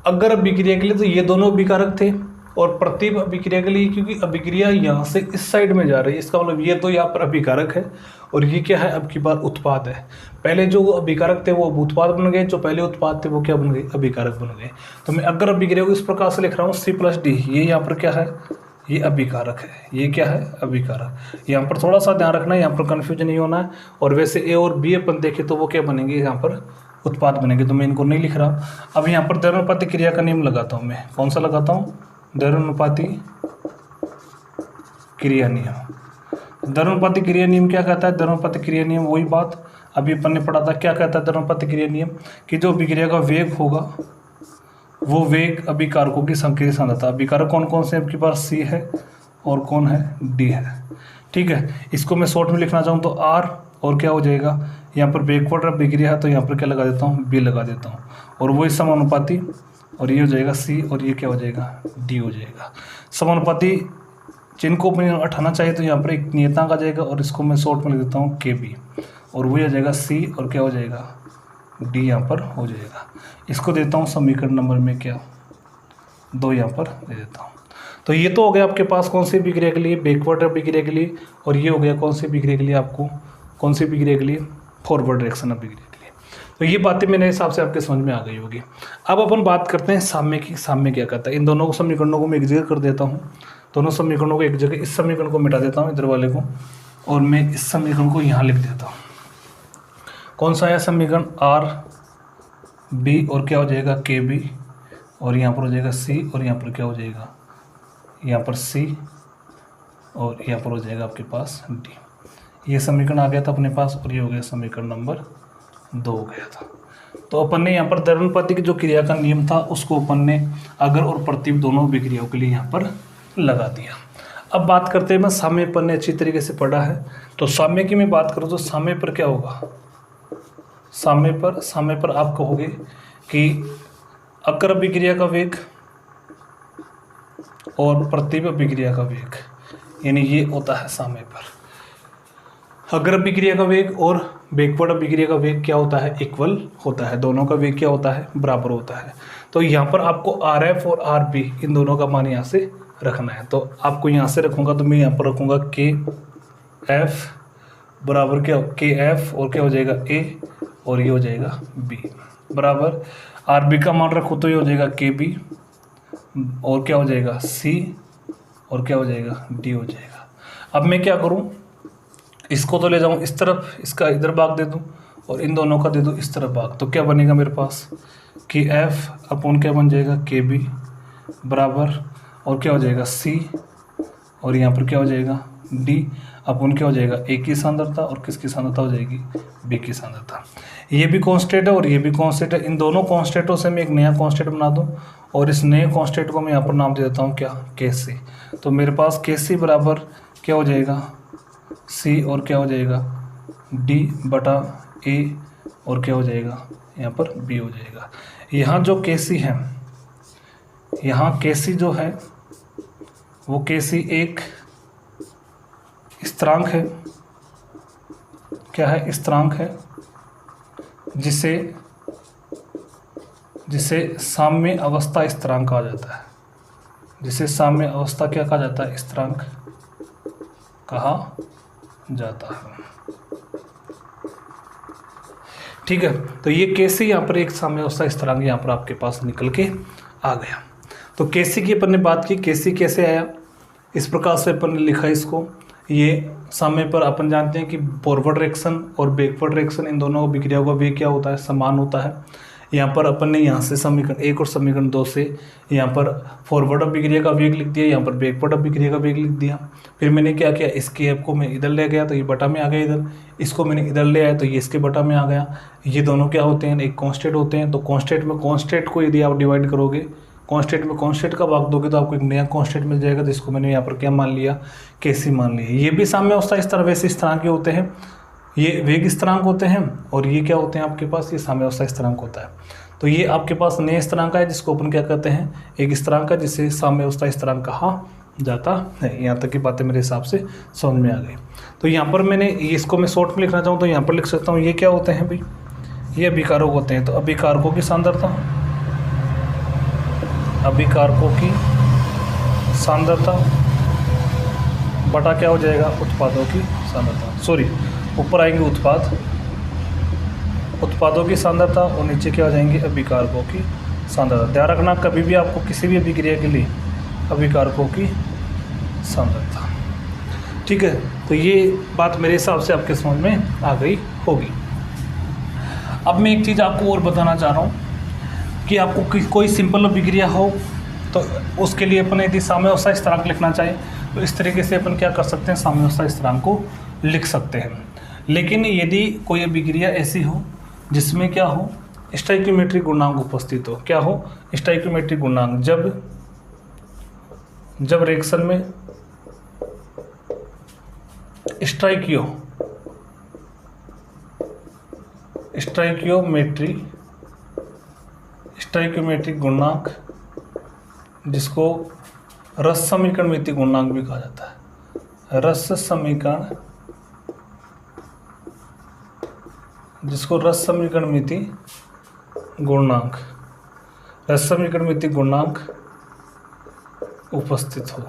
अगर अभिक्रिया के लिए, तो ये दोनों अभिकारक थे। और प्रतीप अभिक्रिया के लिए क्योंकि अभिक्रिया यहाँ से इस साइड में जा रही है, इसका मतलब ये तो यहाँ पर अभिकारक है और ये क्या है, अब की बार उत्पाद है। पहले जो अभिकारक थे वो उत्पाद बन गए, जो पहले उत्पाद थे वो क्या बन गए, अभिकारक बन गए। तो मैं अगर अभिक्रिया को इस प्रकार से लिख रहा हूँ C+D, ये यहाँ पर क्या है, ये अभिकारक है, ये क्या है, अभिकारक। यहाँ पर थोड़ा सा ध्यान रखना है, यहाँ पर कन्फ्यूजन नहीं होना है। और वैसे A और B अपन देखें तो वो क्या बनेंगे, यहाँ पर उत्पाद बनेंगे, तो मैं इनको नहीं लिख रहा। अब यहाँ पर द्रव्यानुपाती क्रिया का नियम लगाता हूँ मैं। कौन सा लगाता हूँ? द्रव्यानुपाती क्रिया नियम। द्रव्यानुपाती क्रिया नियम क्या कहता है? द्रव्यानुपाती क्रिया नियम वही बात अभी अपन ने पढ़ा था। क्या कहता है द्रव्यानुपाती क्रिया नियम? कि जो अभिक्रिया का वेग होगा वो वेग अभिकारकों की संकीर्ण सांद्रता। अभिकारक कौन कौन से आपके पास? सी है और कौन है? डी है। ठीक है, इसको मैं शॉर्ट में लिखना चाहूँ तो आर और क्या हो जाएगा, यहाँ पर बैकवर्ड अभिक्रिया है तो यहाँ पर क्या लगा देता हूँ? बी लगा देता हूँ। और वही समानुपाती, और ये हो जाएगा सी, और ये क्या हो जाएगा? डी हो जाएगा। समानुपाती जिनको मैं हटाना चाहिए तो यहाँ पर एक नियतांक आ जाएगा, और इसको मैं शॉर्ट में लिख देता हूँ के बी, और वही आ जाएगा सी, और क्या हो जाएगा? डी यहाँ पर हो जाएगा। इसको देता हूँ समीकरण नंबर में क्या? 2 यहाँ पर दे देता हूँ। तो ये तो हो गया आपके पास कौन सी अभिक्रिया के लिए? बैकवर्ड अभिक्रिया के लिए। और ये हो गया कौन सी अभिक्रिया के लिए? आपको कौन सी अभिक्रिया के लिए? फॉरवर्ड रिएक्शन अभिक्रिया के लिए। तो ये बातें मेरे हिसाब से आपके समझ में आ गई होगी। अब अपन बात करते हैं साम्य की। साम्य क्या कहता है? इन दोनों समीकरणों को मैं एक जगह कर देता हूँ, दोनों समीकरणों को एक जगह। इस समीकरण को मिटा देता हूँ इधर वाले को, और मैं इस समीकरण को यहाँ लिख देता हूँ। कौन सा है समीकरण? आर बी और क्या हो जाएगा? के बी, और यहाँ पर हो जाएगा सी, और यहाँ पर क्या हो जाएगा? यहाँ पर सी, और यहाँ पर हो जाएगा आपके पास डी। ये समीकरण आ गया था अपने पास, और ये हो गया समीकरण नंबर 2 हो गया था। तो अपन ने यहाँ पर द्रव्यानुपाती की जो क्रिया का नियम था उसको अपन ने अगर और प्रतिप दोनों अभिक्रियाओं के लिए यहाँ पर लगा दिया। अब बात करते हैं, मैं साम्य पर ने अच्छी तरीके से पढ़ा है। तो साम्य की मैं बात करूँ तो साम्य पर क्या होगा? साम्य पर आप कहोगे कि अकर अभिक्रिया का वेग और प्रतिप अभिक्रिया का वेग, यानी ये होता है साम्य पर। अगर अभिक्रिया का वेग और बैकवर्ड अभिक्रिया का वेग क्या होता है? इक्वल होता है। दोनों का वेग क्या होता है? बराबर होता है। तो यहाँ पर आपको आर एफ और आर बी इन दोनों का मान यहाँ से रखना है। तो आपको यहाँ से रखूँगा तो मैं यहाँ पर रखूँगा के एफ बराबर क्या? के एफ और क्या हो जाएगा? ए, और ये हो जाएगा बी बराबर। आर बी का मान रखो तो ये हो जाएगा के बी, और क्या हो जाएगा? सी, और क्या हो जाएगा? डी हो जाएगा। अब मैं क्या करूं, इसको तो ले जाऊं इस तरफ, इसका इधर भाग दे दूं, और इन दोनों का दे दूं इस तरफ भाग। तो क्या बनेगा मेरे पास? कि एफ अपॉन क्या बन जाएगा? के बी बराबर, और क्या हो जाएगा? सी, और यहाँ पर क्या हो जाएगा? डी अपॉन क्या हो जाएगा? ए की सांद्रता, और किसकी सांद्रता हो जाएगी? बी की सांद्रता। ये भी कांस्टेंट है और ये भी कांस्टेंट है। इन दोनों कांस्टेंटों से मैं एक नया कांस्टेंट बना दूं, और इस नए कांस्टेंट को मैं यहाँ पर नाम दे देता हूँ क्या? के सी। तो मेरे पास के सी बराबर क्या हो जाएगा? सी, और क्या हो जाएगा? डी बटा ए, और क्या हो जाएगा? यहाँ पर बी हो जाएगा। यहाँ जो के सी है, यहाँ के सी जो है वो के सी एक स्थिरांक है। क्या है? स्थिरांक है, जिसे साम्य अवस्था स्थिरांक कहा जाता है। जिसे साम्य अवस्था क्या कहा जाता है? स्थिरांक कहा जाता है। ठीक है, तो ये कैसे यहाँ पर एक साम्य अवस्था स्थिरांक यहाँ पर आपके पास निकल के आ गया। तो केसी की अपन ने बात की, केसी कैसे आया? इस प्रकार से अपन ने लिखा इसको। ये साम्य पर अपन जानते हैं कि फॉरवर्ड रिएक्शन और बैकवर्ड रिएक्शन इन दोनों अभिक्रियाओं का वेग क्या होता है? समान होता है। यहाँ पर अपन ने यहाँ से समीकरण 1 और समीकरण 2 से यहाँ पर फॉरवर्ड अभिक्रिया का वेग लिख दिया, यहाँ पर बैकवर्ड अभिक्रिया का वेग लिख दिया। फिर मैंने क्या किया? इसके एफ को मैं इधर ले गया तो ये बटा में आ गया इधर, इसको मैंने इधर ले आया तो ये इसके बटा में आ गया। ये दोनों क्या होते हैं? एक कांस्टेंट होते हैं। तो कांस्टेंट में कांस्टेंट को यदि आप डिवाइड करोगे, कांस्टेंट में कांस्टेंट का भाग दोगे तो आपको एक नया कांस्टेंट मिल जाएगा, जिसको मैंने यहाँ पर क्या मान लिया? केसी मान लिया। ये भी साम्य अवस्था इस तरह वैसे स्थिरांक के होते हैं, ये वेग स्थिरांक होते हैं, और ये क्या होते हैं आपके पास? ये साम्य अवस्था स्थिरांक होता है। तो ये आपके पास नए स्थिरांक है जिसको अपन क्या कहते हैं? एक स्थिरांक है जिसे साम्य अवस्था स्थिरांक कहा जाता है। यहाँ तक की बातें मेरे हिसाब से समझ में आ गई। तो यहाँ पर मैंने इसको मैं शॉर्ट में लिखना चाहूँ तो यहाँ पर लिख सकता हूँ। ये क्या होते हैं भाई? ये अभिकारक होते हैं। तो अभिकारकों की सांद्रता, अभिकारकों की सांद्रता बटा क्या हो जाएगा? उत्पादों की सांद्रता। सॉरी, ऊपर आएंगे उत्पादों की सांद्रता, और नीचे क्या हो जाएंगे? अभिकारकों की सांद्रता। ध्यान रखना, कभी भी आपको किसी भी अभिक्रिया के लिए अभिकारकों की सांद्रता। ठीक है, तो ये बात मेरे हिसाब से आपके समझ में आ गई होगी। अब मैं एक चीज़ आपको और बताना चाह रहा हूँ कि आपको कोई सिंपल अभिक्रिया हो तो उसके लिए अपन यदि साम्यावस्था स्थिरांक लिखना चाहें तो इस तरीके से अपन क्या कर सकते हैं, साम्यावस्था स्थिरांक को लिख सकते हैं। लेकिन यदि कोई अभिक्रिया ऐसी हो जिसमें क्या हो, स्टोइकियोमेट्रिक गुणांक उपस्थित हो, क्या हो, स्टोइकियोमेट्रिक गुणांक, जब रिएक्शन में स्टोइकियोमेट्रिक गुणांक, जिसको रस समीकरणमिति गुणांक भी कहा जाता है, रस समीकरण, जिसको रस समीकरणमिति गुणांक उपस्थित हो,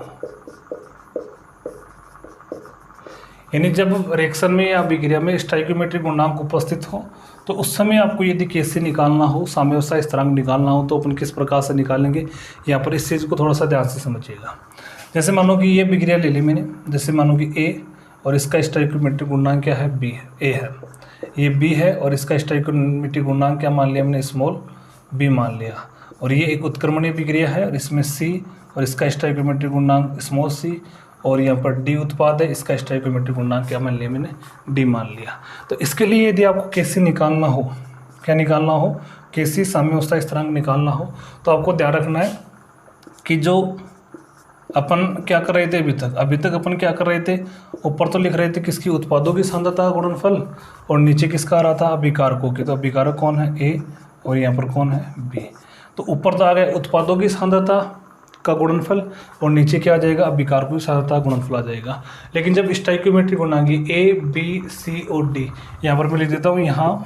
यानी जब रिएक्शन में या अभिक्रिया में स्टोइकियोमेट्रिक गुणांक उपस्थित हो तो उस समय आपको यदि कैसे निकालना हो, साम्यावस्था स्थिरांक निकालना हो, तो अपन किस प्रकार से निकालेंगे, यहाँ पर इस चीज़ को थोड़ा सा ध्यान से समझिएगा। जैसे मानो कि ये अभिक्रिया ले ली मैंने, जैसे मानो कि ए और इसका स्टोइकियोमेट्रिक गुणांक क्या है, बी है, ए है, ये बी है और इसका स्टोइकियोमेट्रिक गुणांक क्या मान लिया हमने, स्मॉल बी मान लिया, और ये एक उत्क्रमणीय अभिक्रिया है और इसमें सी और इसका स्टोइकियोमेट्रिक गुणांक स्मॉल सी, और यहाँ पर डी उत्पाद है, इसका स्टोइकियोमेट्रिक गुणांक क्या मान लिया मैंने, डी मान लिया। तो इसके लिए यदि आपको कैसे निकालना हो, क्या निकालना हो, कैसी साम्यावस्था स्थिरांक निकालना हो, तो आपको ध्यान रखना है कि जो अपन क्या कर रहे थे अभी तक अपन क्या कर रहे थे, ऊपर तो लिख रहे थे किसकी, उत्पादों की सांद्रता का गुणनफल, और नीचे किसका आ रहा था, अभिकारकों की। तो अभिकारक कौन है, ए, और यहाँ पर कौन है, बी। तो ऊपर तो आ गया उत्पादों की सांद्रता का गुणनफल और नीचे क्या आ जाएगा, अभिकारकों की सांद्रता का गुणनफल आ जाएगा। लेकिन जब स्टोइकियोमेट्रिक गुणांक ए बी सी और डी, यहाँ पर मैं लिख देता हूँ, यहाँ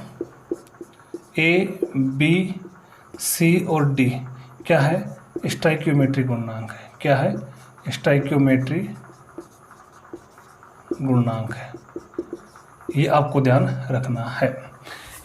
ए बी सी और डी क्या है, स्टोइकियोमेट्रिक गुणांक है, क्या है, स्टोइकियोमेट्रिक गुणांक है। ये आपको ध्यान रखना है।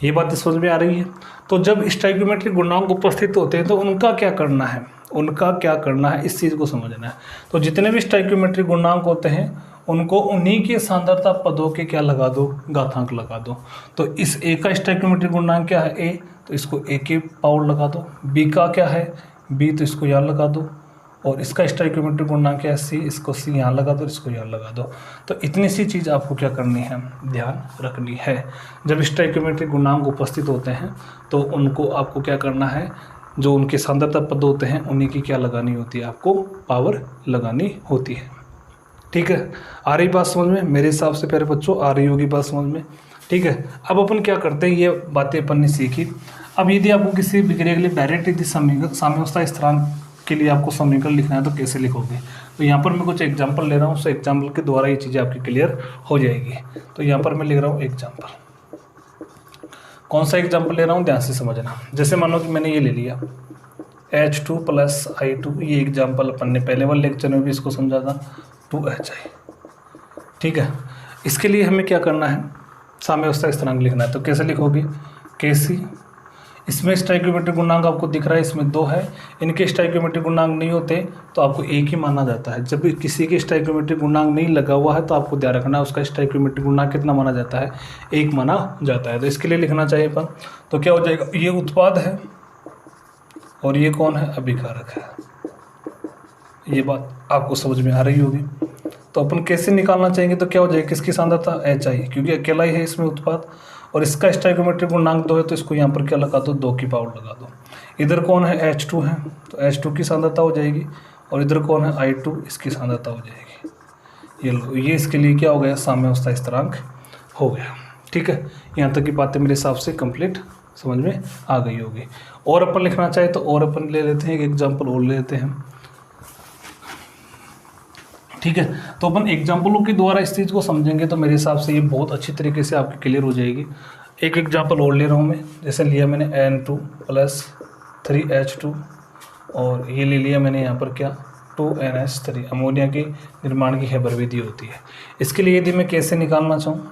ये बात समझ में आ रही है। तो जब स्टोइकियोमेट्रिक गुणांक उपस्थित होते हैं तो उनका क्या करना है, इस चीज़ को समझना है। तो जितने भी स्टोइकियोमेट्रिक गुणांक होते हैं उनको उन्हीं के सांद्रता पदों के क्या लगा दो, घातांक लगा दो। तो इस ए का स्टोइकियोमेट्रिक गुणांक क्या है, ए, तो इसको ए के पावर लगा दो। बी का क्या है, बी, तो इसको यहाँ लगा दो। और इसका स्टोइकियोमेट्रिक गुणांक क्या है, सी, इसको सी यहाँ लगा दो, इसको यहाँ लगा दो। तो इतनी सी चीज़ आपको क्या करनी है, ध्यान रखनी है। जब स्टोइकियोमेट्रिक गुणांक उपस्थित होते हैं तो उनको आपको क्या करना है, जो उनके सांद्रता पद होते हैं उन्हीं की क्या लगानी होती है, आपको पावर लगानी होती है। ठीक है, आ रही बात समझ में, मेरे हिसाब से प्यारे बच्चों आ रही होगी बात समझ में। ठीक है, अब अपन क्या करते हैं, ये बातें अपन ने सीखी। अब यदि आपको किसी अभिक्रिया के लिए डायरेक्ट यदि साम्यावस्था स्थिरांक के लिए आपको समीकरण लिखना है तो कैसे लिखोगे, तो यहाँ पर मैं कुछ एग्जाम्पल ले रहा हूँ, उस एग्जाम्पल के द्वारा ये चीज़ें आपकी क्लियर हो जाएगी। तो यहाँ पर मैं लिख रहा हूँ एग्जाम्पल, कौन सा एग्जाम्पल ले रहा हूँ ध्यान से समझना। जैसे मानो कि मैंने ये ले लिया H2 + I2, ये एग्जाम्पल अपन ने पहले वाले लेक्चर में भी इसको समझा था, 2HI। ठीक है, इसके लिए हमें क्या करना है, साम्यावस्था स्थिरांक लिखना है। तो कैसे लिखोगे, KC, इसमें स्टोइकियोमेट्रिक गुणांक आपको दिख रहा है, इसमें 2 है, इनके स्टोइकियोमेट्रिक गुणांक नहीं होते तो आपको एक ही माना जाता है। जब किसी के स्टोइकियोमेट्रिक गुणांक नहीं लगा हुआ है तो आपको ध्यान रखना है उसका स्टोइकियोमेट्रिक गुणांक कितना माना जाता है, 1 माना जाता है। तो इसके लिए लिखना चाहिए अपन, तो क्या हो जाएगा, ये उत्पाद है और ये कौन है, अभिकारक है। ये बात आपको समझ में आ रही होगी। तो अपन कैसे निकालना चाहेंगे, तो क्या हो जाएगा, किसकी सांद्रता, HI, क्योंकि अकेला ही है इसमें उत्पाद, और इसका स्टोइकियोमेट्रिक गुणांक 2 है तो इसको यहाँ पर क्या लगा दो, 2 की पावर लगा दो। इधर कौन है, H2 है, तो H2 की सांद्रता हो जाएगी, और इधर कौन है, I2, इसकी सांद्रता हो जाएगी। ये लो, ये इसके लिए क्या हो गया, साम्यावस्था स्थिरांक हो गया। ठीक है, यहाँ तक की बातें मेरे हिसाब से कंप्लीट समझ में आ गई होगी। और अपन लिखना चाहे तो और अपन ले लेते हैं, एक एग्जाम्पल और ले लेते हैं। ठीक है, तो अपन एग्जाम्पलों के द्वारा इस चीज़ को समझेंगे तो मेरे हिसाब से ये बहुत अच्छी तरीके से आपकी क्लियर हो जाएगी। एक एग्जाम्पल और ले रहा हूँ मैं, जैसे लिया मैंने N2 + 3H2, और ये ले लिया मैंने यहाँ पर क्या, 2NH3, अमोनिया के निर्माण की हेबर विधि होती है। इसके लिए यदि मैं कैसे निकालना चाहूँ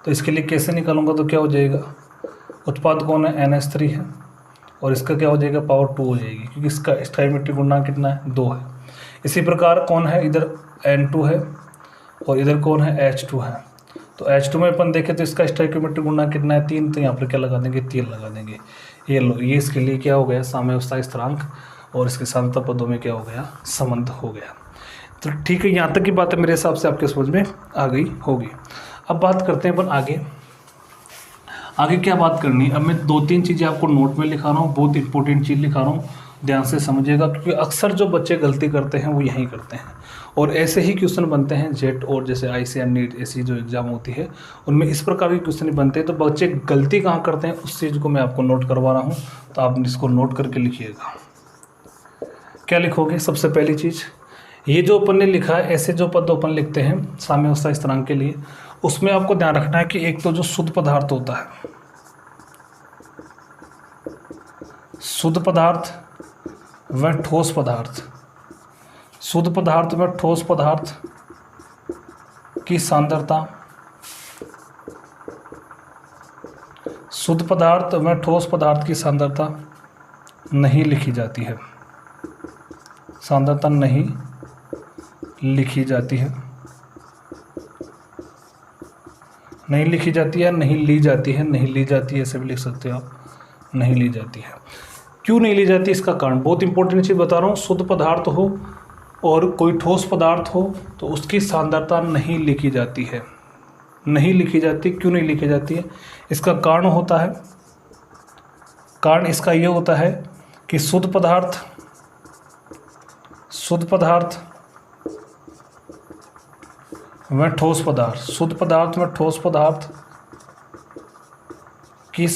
तो इसके लिए कैसे निकालूंगा, तो क्या हो जाएगा, उत्पाद कौन है, NH3 है, और इसका क्या हो जाएगा, पावर 2 हो जाएगी, क्योंकि इसका स्टोइकियोमेट्रिक गुणांक कितना है, 2 है। इसी प्रकार कौन है, इधर N2 है और इधर कौन है, H2 है। तो H2 में अपन देखें तो इसका स्टोइकियोमेट्रिक गुणांक कितना है 3, तो यहाँ पर क्या लगा देंगे 3 लगा देंगे। ये लो, ये इसके लिए क्या हो गया साम्यावस्था स्थिरांक और इसके सांद्रता पदों में क्या हो गया संबंध हो गया। तो ठीक है, यहाँ तक की बात है मेरे हिसाब से आपके समझ में आ गई होगी। अब बात करते हैं अपन आगे क्या बात करनी है। अब मैं 2-3 चीज़ें आपको नोट में लिखा रहा हूँ, बहुत इंपॉर्टेंट चीज़ लिखा रहा हूँ, ध्यान से समझिएगा, क्योंकि अक्सर जो बच्चे गलती करते हैं वो यही करते हैं और ऐसे ही क्वेश्चन बनते हैं जेट और जैसे ICAR नीट ऐसी जो एग्ज़ाम होती है उनमें इस प्रकार के क्वेश्चन बनते हैं। तो बच्चे गलती कहाँ करते हैं उस चीज़ को मैं आपको नोट करवा रहा हूँ, तो आप इसको नोट करके लिखिएगा। क्या लिखोगे? सबसे पहली चीज़, ये जो अपन ने लिखा है, ऐसे जो पद अपन लिखते हैं साम्यावस्था स्थिरांक के लिए, उसमें आपको ध्यान रखना है कि एक तो जो शुद्ध पदार्थ होता है, शुद्ध पदार्थ व ठोस पदार्थ, शुद्ध पदार्थ व ठोस पदार्थ की सांद्रता, शुद्ध पदार्थ व ठोस पदार्थ की सांद्रता नहीं लिखी जाती है, सांद्रता नहीं लिखी जाती है, नहीं लिखी जाती है, नहीं ली जाती है, नहीं ली जाती है, ऐसे भी लिख सकते हो आप, नहीं ली जाती है। क्यों नहीं ली जाती इसका कारण, बहुत इंपॉर्टेंट चीज़ बता रहा हूँ। शुद्ध पदार्थ हो और कोई ठोस पदार्थ हो तो उसकी सांद्रता नहीं लिखी जाती है, नहीं लिखी जाती। क्यों नहीं लिखी जाती है? इसका कारण होता है, कारण इसका ये होता है कि शुद्ध पदार्थ व ठोस पदार्थ, शुद्ध पदार्थ व ठोस पदार्थ की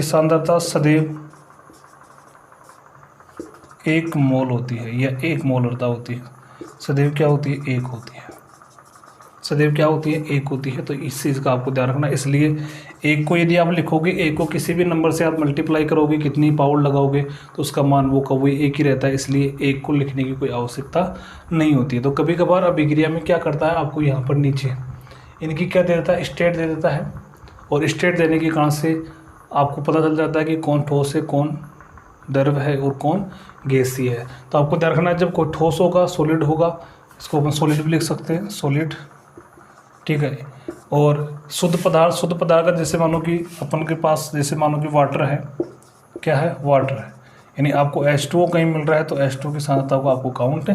सांद्रता सदैव एक मोल होती है या एक मोलरता होती है। सदैव क्या होती है? एक होती है। सदैव क्या होती है? एक होती है। तो इस चीज़ का आपको ध्यान रखना। इसलिए एक को यदि आप लिखोगे, एक को किसी भी नंबर से आप मल्टीप्लाई करोगे, कितनी पावर लगाओगे तो उसका मान वो का वही एक ही रहता है। इसलिए एक को लिखने की कोई आवश्यकता नहीं होती है। तो कभी कभार अभिक्रिया में क्या करता है, आपको यहाँ पर नीचे इनकी क्या दे देता है, स्टेट दे देता है, और स्टेट देने के कारण से आपको पता चल जाता है कि कौन ठोस है, कौन द्रव है और कौन गैसीय है। तो आपको ध्यान रखना है, जब कोई ठोस होगा, सॉलिड होगा, इसको अपन सॉलिड भी लिख सकते हैं, सॉलिड, ठीक है। और शुद्ध पदार्थ का जैसे मानो कि अपन के पास जैसे मानो कि वाटर है, क्या है? वाटर है। यानी आपको H2O कहीं मिल रहा है तो H2O की सांद्रता को आपको काउंट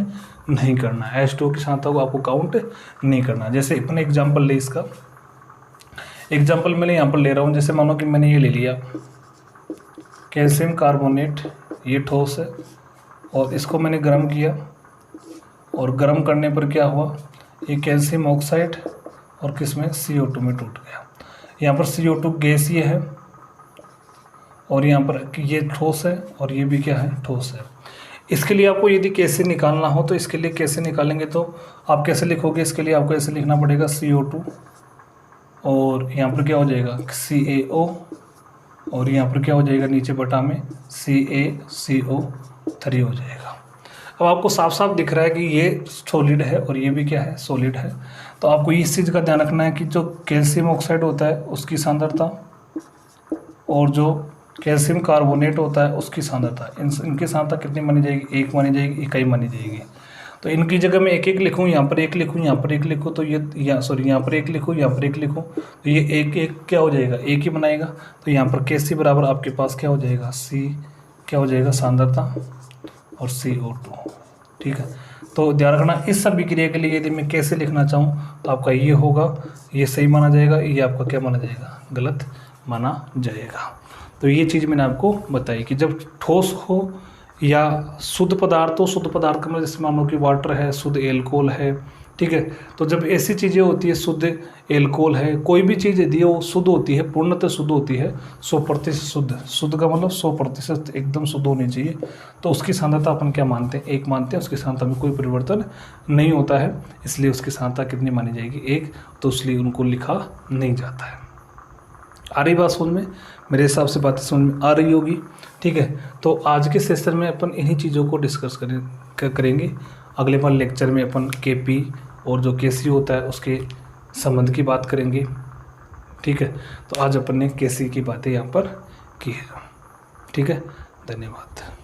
नहीं करना है, H2O की सांद्रता को आपको काउंट नहीं करना है। जैसे अपन एग्जाम्पल ले, इसका एग्जाम्पल मैंने यहाँ पर ले रहा हूँ। जैसे मानो कि मैंने ये ले लिया कैल्शियम कार्बोनेट, ये ठोस है, और इसको मैंने गर्म किया, और गर्म करने पर क्या हुआ, ये कैल्शियम ऑक्साइड और किसमें CO2 में टूट गया। यहाँ पर CO2 गैसीय है और यहाँ पर ये ठोस है और ये भी क्या है? ठोस है। इसके लिए आपको यदि कैसे निकालना हो तो इसके लिए कैसे निकालेंगे, तो आप कैसे लिखोगे? इसके लिए आपको ऐसे लिखना पड़ेगा CO2 और यहाँ पर क्या हो जाएगा CaO, और यहाँ पर क्या हो जाएगा नीचे बटा में CaCO3 हो जाएगा। अब आपको साफ साफ दिख रहा है कि ये सॉलिड है और ये भी क्या है? सॉलिड है। तो आपको इस चीज़ का ध्यान रखना है कि जो कैल्शियम ऑक्साइड होता है उसकी सांद्रता और जो कैल्शियम कार्बोनेट होता है उसकी सांद्रता, इनकी सांद्रता कितनी मानी जाएगी? एक मानी जाएगी, इकाई मानी जाएगी। तो इनकी जगह मैं एक एक लिखूँ, यहाँ पर एक लिखूँ, यहाँ पर एक लिखूँ, तो ये यहाँ पर एक लिखूँ, यहाँ पर एक लिखूँ, तो ये एक एक क्या हो जाएगा? एक ही बनाएगा। तो यहाँ पर Kc बराबर आपके पास क्या हो जाएगा? C क्या हो जाएगा? सांद्रता और CO2, ठीक है। तो ध्यान रखना, इस अभिक्रिया के लिए यदि मैं कैसे लिखना चाहूँ तो आपका ये होगा, ये सही माना जाएगा, ये आपका क्या माना जाएगा? गलत माना जाएगा। तो ये चीज़ मैंने आपको बताई कि जब ठोस हो या शुद्ध पदार्थ हो, शुद्ध पदार्थ का मतलब जैसे मानो कि वाटर है, शुद्ध एल्कोहल है, ठीक है। तो जब ऐसी चीज़ें होती है, शुद्ध एल्कोहल है, कोई भी चीज़ यदि वो शुद्ध होती है, पूर्णतः शुद्ध होती है, 100% शुद्ध, शुद्ध का मतलब 100% एकदम शुद्ध होनी चाहिए, तो उसकी सांद्रता अपन क्या मानते हैं? एक मानते हैं। उसकी सांद्रता में कोई परिवर्तन नहीं होता है, इसलिए उसकी सांद्रता कितनी मानी जाएगी? एक। तो इसलिए उनको लिखा नहीं जाता है। आ रही बात समझ में? मेरे हिसाब से बातें समझ में आ रही होगी, ठीक है। तो आज के सेशन में अपन इन्हीं चीज़ों को डिस्कस करेंगे। अगले बार लेक्चर में अपन Kp और जो Kc होता है उसके संबंध की बात करेंगे, ठीक है। तो आज अपन ने Kc की बातें यहाँ पर की है, ठीक है। धन्यवाद।